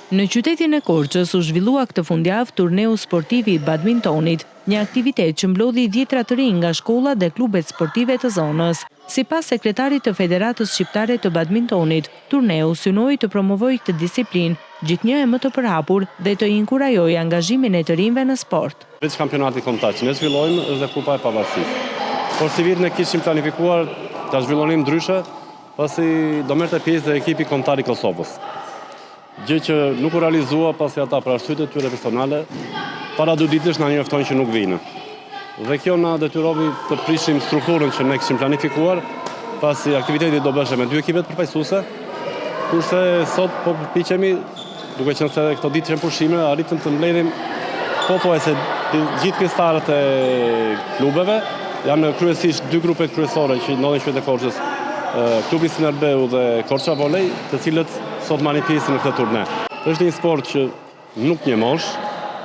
Në qytetin e Korçës u zhvillua këtë fundjavë turneu sportiv i badmintonit, një aktivitet që mblodhi dhjetra të rinj nga shkollat dhe klubet sportive të zonës. Sipas sekretarit të Federatës Shqiptare të Badmintonit, turneu synoi të promovojë këtë disiplinë, gjithnjë e më të përhapur dhe të inkurajojë angazhimin e të rinjve në sport. Veç kampionati kombëtar që ne zhvillojmë është dhe Kupa e Pavarësisë. Por si vit ne kishim planifikuar ta zhvillonim ndryshe, pasi do merrte pjesë dhe ekipi kombëtar i Kosovës. Gjë që nuk u realizua pasi ata për arsye të tyre personale para 2 ditësh na njoftojnë që nuk vinë. Dhe kjo na detyrovi të prishim strukturën që ne kishim planifikuar, pasi aktiviteti do bëhej me 2 ekipet përfaqësuese, kurse sot po përpiqemi, duke qenë se këto ditë janë pushime, arritëm të mbledhim se gjithë pjesëtarët e klubeve, janë kryesisht 2 grupe kryesore që ndodhen në qytetin e Korçës, klubi Sinerbeu dhe Korça Volej, të cilët sot marrin pjesë në këtë turne. Është një sport që nuk një mosh,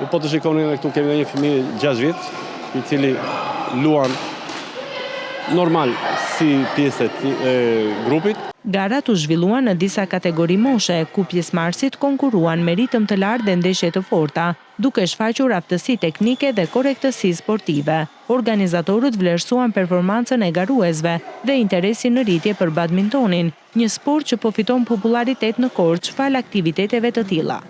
po të shikoni këtu kemi një fëmijë 6 vjeç, i cili luan normal si pjesë e grupit. Garat u zhvilluan në disa kategori moshe, ku pjesëmarrësit konkuruan me ritëm të lartë dhe ndeshje të forta, duke shfaqur aftësi teknike dhe korrektësi sportive. Organizatorët vlerësuan performancën e garuesve dhe interesin në rritje për badmintonin, një sport që po fiton popularitet në Korçë fal aktiviteteve të tilla.